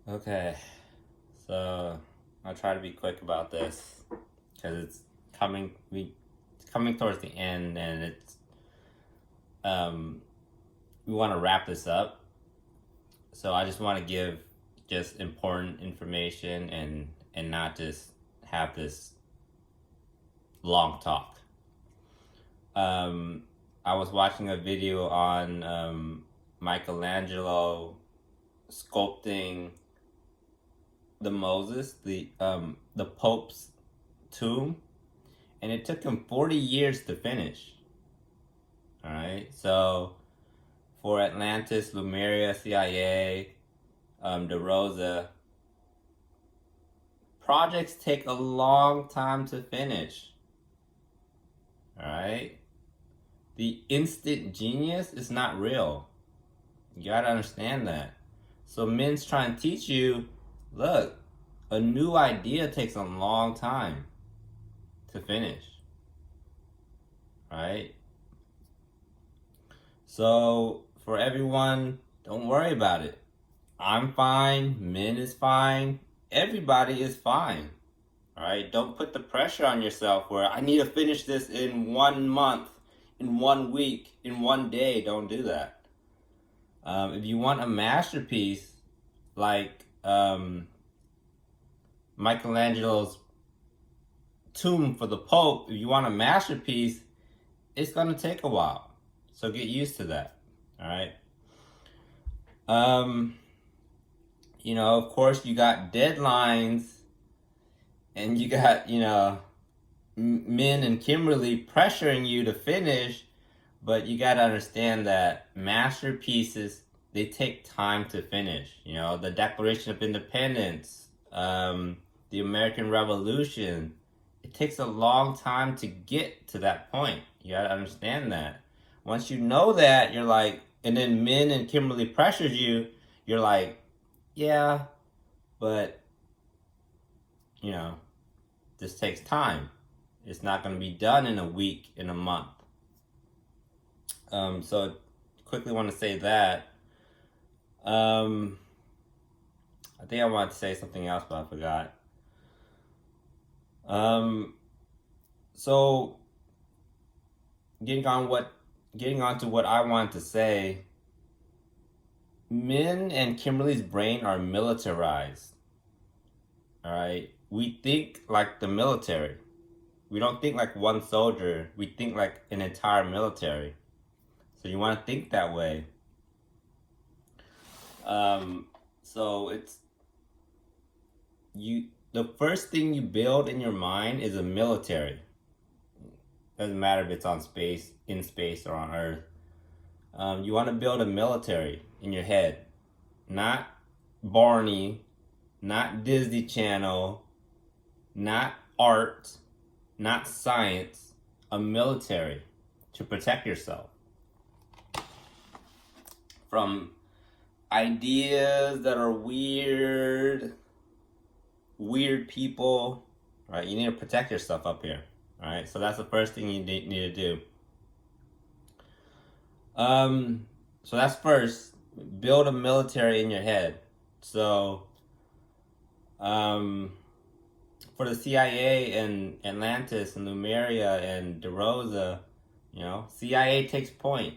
Okay, so I'll try to be quick about this because it's coming towards the end, and um we want to wrap this up. So I just want to give just important information and not just have this long talk. Um, I was watching a video on Michelangelo sculpting the Pope's tomb, and it took him 40 years to finish. All right, so for Atlantis, Lemuria, CIA, De Rosa, projects take a long time to finish. All right, the instant genius is not real. You gotta understand that. So men's trying to teach you, look, a new idea takes a long time to finish. Right? So for everyone, don't worry about it. I'm fine, men is fine, everybody is fine. Alright? Don't put the pressure on yourself where I need to finish this in 1 month, in 1 week, in 1 day. Don't do that. If you want a masterpiece like Michelangelo's tomb for the Pope, if you want a masterpiece, it's going to take a while. So get used to that. All right. Of course, you got deadlines, and you got, Min and Kimberly pressuring you to finish, but you got to understand that masterpieces, they take time to finish. The Declaration of Independence, the American Revolution, it takes a long time to get to that point. You got to understand that. Once you know that, you're like, and then Min and Kimberly pressures you, you're like, yeah, but, this takes time. It's not going to be done in a week, in a month. So quickly want to say that. I think I wanted to say something else, but I forgot. So getting on to what I want to say, Min and Kimberly's brain are militarized. All right, we think like the military. We don't think like one soldier. We think like an entire military. So you want to think that way. So it's the first thing you build in your mind is a military. Doesn't matter if it's in space or on Earth. You want to build a military in your head, not Barney, not Disney Channel, not art, not science, a military to protect yourself from ideas that are weird people, right? You need to protect yourself up here, all right? So that's the first thing you need to do. So that's first, build a military in your head. So, for the CIA and Atlantis and Lemuria and De Rosa, CIA takes point,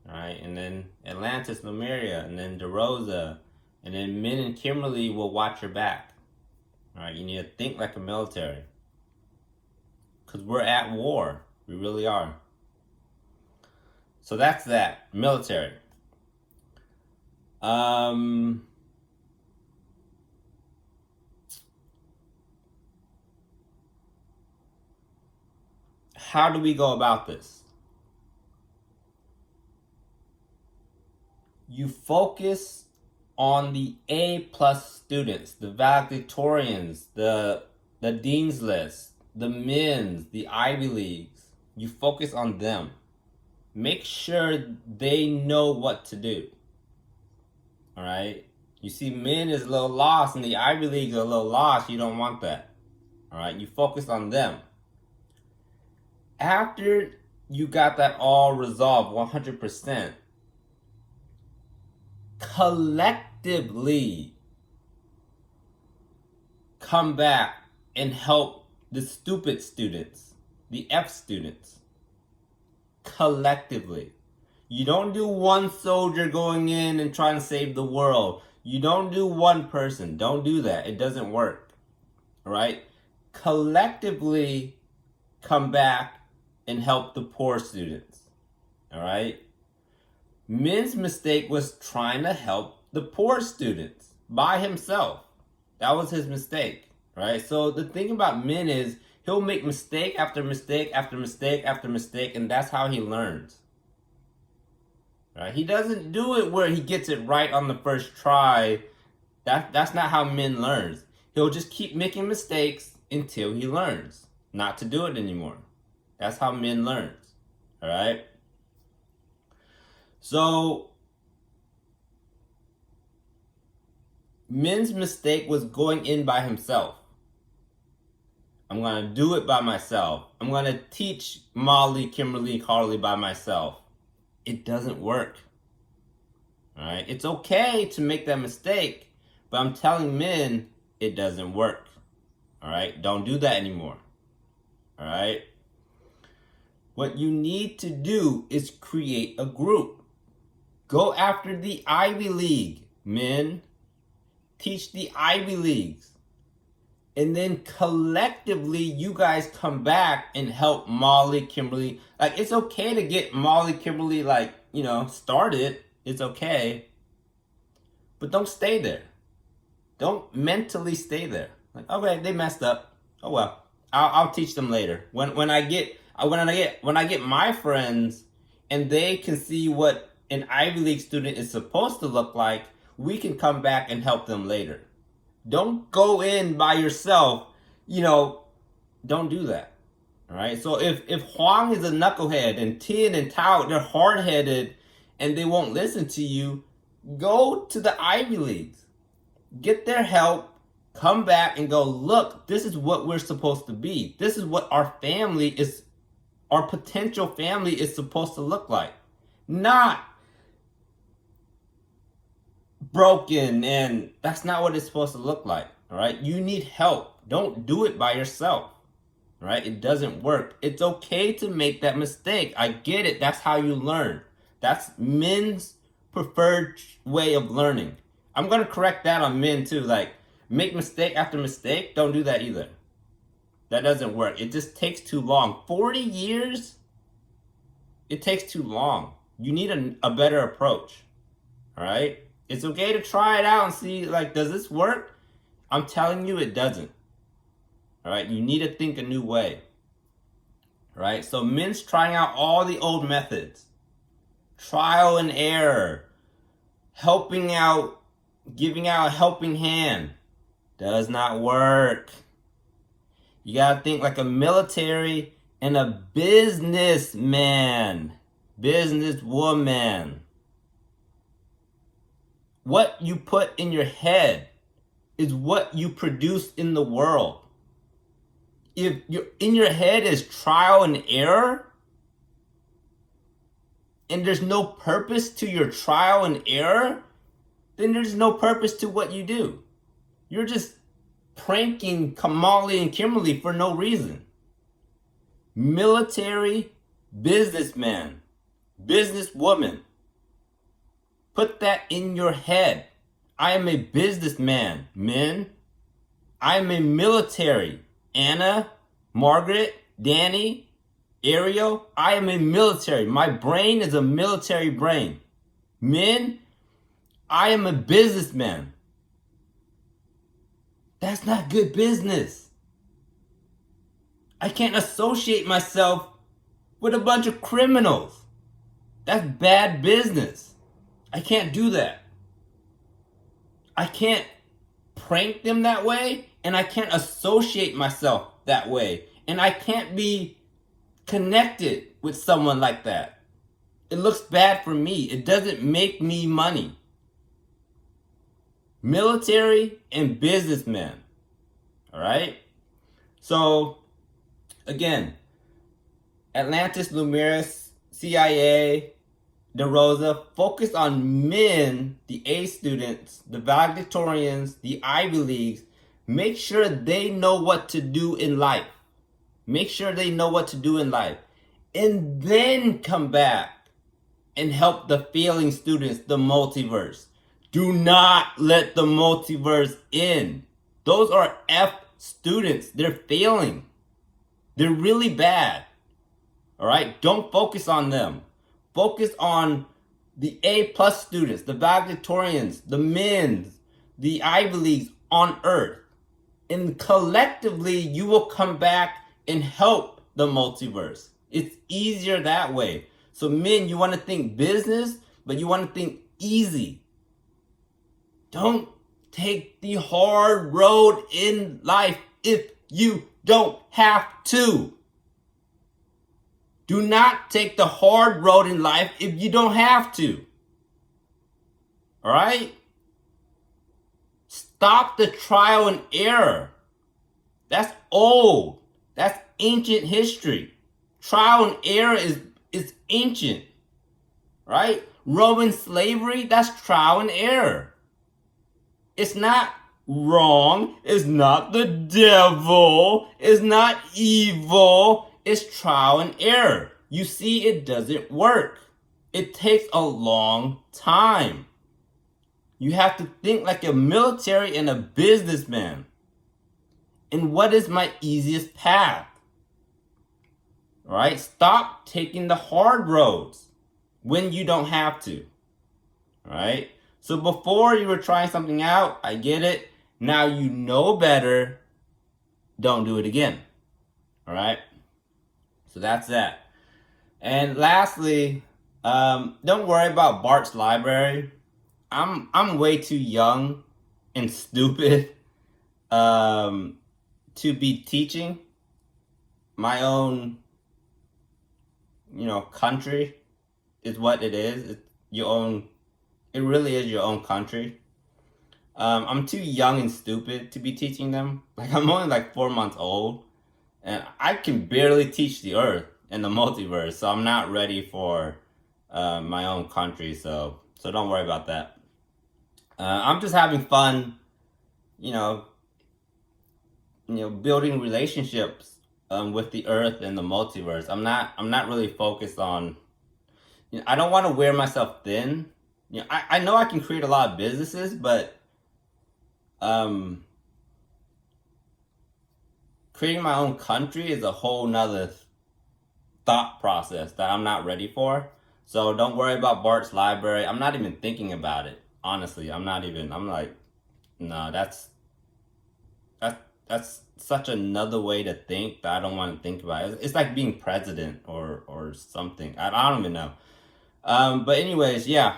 right? And then Atlantis, Lemuria, and then De Rosa, and then Min and Kimberly will watch your back. All right, you need to think like a military, because we're at war. We really are. So that's that, military. How do we go about this? You focus on the A+ students, the valedictorians, the dean's list, the Mins, the Ivy Leagues. You focus on them. Make sure they know what to do. All right? You see, Min is a little lost and the Ivy Leagues are a little lost. You don't want that. All right? You focus on them. After you got that all resolved 100%, collectively, come back and help the stupid students, the F students, collectively. You don't do one soldier going in and trying to save the world. You don't do one person. Don't do that. It doesn't work. All right? Collectively come back and help the poor students. All right? Min's mistake was trying to help the poor students by himself. That was his mistake, right? So the thing about Min is he'll make mistake after mistake after mistake after mistake, and that's how he learns. Right? He doesn't do it where he gets it right on the first try. That's not how Min learns. He'll just keep making mistakes until he learns not to do it anymore. That's how Min learns. All right? So Min's mistake was going in by himself. I'm going to do it by myself. I'm going to teach Molly, Kimberly, Carly by myself. It doesn't work. All right? It's okay to make that mistake, but I'm telling Min it doesn't work. All right? Don't do that anymore. All right? What you need to do is create a group. Go after the Ivy League, Min. Teach the Ivy Leagues. And then collectively, you guys come back and help Molly, Kimberly. Like, it's okay to get Molly, Kimberly, like, started. It's okay. But don't stay there. Don't mentally stay there. Like, okay, they messed up. Oh well, I'll teach them later. When I get my friends and they can see what an Ivy League student is supposed to look like, we can come back and help them later. Don't go in by yourself. Don't do that. All right. So if Huang is a knucklehead and Tin and Tao, they're hard-headed and they won't listen to you, go to the Ivy Leagues. Get their help. Come back and go, look, this is what we're supposed to be. This is what our potential family is supposed to look like. Not broken, and that's not what it's supposed to look like. All right, you need help. Don't do it by yourself. All right, it doesn't work. It's okay to make that mistake. I get it. That's how you learn. That's Min's preferred way of learning. I'm gonna correct that on Min too. Like, make mistake after mistake. Don't do that either. That doesn't work. It just takes too long. 40 years. It takes too long. You need a better approach. All right. It's okay to try it out and see, like, does this work? I'm telling you it doesn't. All right, you need to think a new way. All right, so Min's trying out all the old methods. Trial and error. Helping out, giving out a helping hand. Does not work. You gotta think like a military and a businessman. Businesswoman. What you put in your head is what you produce in the world. If you're in your head is trial and error, and there's no purpose to your trial and error, then there's no purpose to what you do. You're just pranking Molly and Kimberly for no reason. Military, businessman, businesswoman. Put that in your head. I am a businessman, Min. I am a military. Anna, Margaret, Danny, Ariel. I am a military. My brain is a military brain. Min, I am a businessman. That's not good business. I can't associate myself with a bunch of criminals. That's bad business. I can't do that. I can't prank them that way, and I can't associate myself that way, and I can't be connected with someone like that. It looks bad for me. It doesn't make me money. Military and businessman. All right? So, again, Atlantis, Lumiris, CIA, DeRosa, focus on Min, the A students, the valedictorians, the Ivy Leagues, Make sure they know what to do in life. Make sure they know what to do in life. And then come back and help the failing students, the multiverse. Do not let the multiverse in. Those are F students. They're failing. They're really bad. All right? Don't focus on them. Focus on the A plus students, the valedictorians, the Mins, the Ivy Leagues on Earth. And collectively, you will come back and help the multiverse. It's easier that way. So men, you want to think business, but you want to think easy. Don't take the hard road in life if you don't have to. Do not take the hard road in life if you don't have to. All right? Stop the trial and error. That's old. That's ancient history. Trial and error is ancient. Right? Roman slavery, that's trial and error. It's not wrong. It's not the devil. It's not evil. It's trial and error. You see, it doesn't work. It takes a long time. You have to think like a military and a businessman. And what is my easiest path? All right? Stop taking the hard roads when you don't have to. All right? So before you were trying something out, I get it. Now you know better. Don't do it again. All right? So that's that. And lastly, don't worry about Bart's library. I'm way too young and stupid to be teaching my own, country is what it is. It's your own. It really is your own country. I'm too young and stupid to be teaching them. Like, I'm only like 4 months old, and I can barely teach the Earth and the multiverse. So I'm not ready for my own country. So don't worry about that. I'm just having fun, building relationships with the Earth and the multiverse. I'm not really focused on. I don't want to wear myself thin. I know I can create a lot of businesses, but creating my own country is a whole nother thought process that I'm not ready for. So don't worry about Bart's library. I'm not even thinking about it. Honestly, I'm like, no, that's such another way to think that I don't want to think about it. It's like being president or something. I don't even know. But anyways, yeah.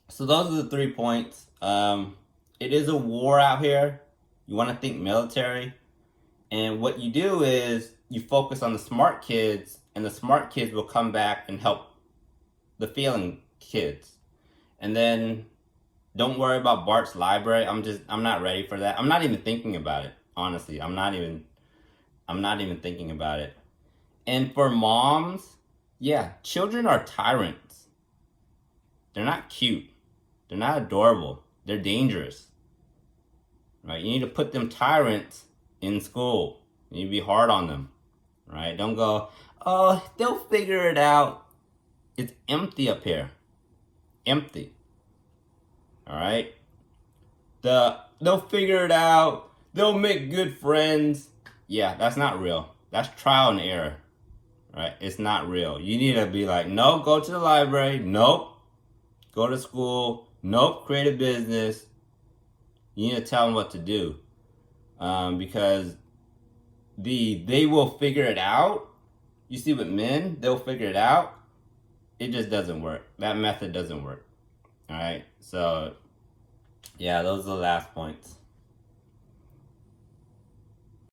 So those are the 3 points. It is a war out here. You want to think military. And what you do is you focus on the smart kids, and the smart kids will come back and help the failing kids. And then don't worry about Bart's library. I'm not ready for that. I'm not even thinking about it. Honestly, I'm not even thinking about it. And for moms, yeah, children are tyrants. They're not cute. They're not adorable. They're dangerous. Right? You need to put them tyrants in school. You need to be hard on them. Right? Don't go, oh, they'll figure it out. It's empty up here. Empty. All right? They'll figure it out. They'll make good friends. Yeah, that's not real. That's trial and error. Right? It's not real. You need to be like, no, go to the library. Nope. Go to school. Nope. Create a business. You need to tell them what to do. Because they will figure it out. You see, with men, they'll figure it out. It just doesn't work. That method doesn't work. All right? So, yeah, those are the last points.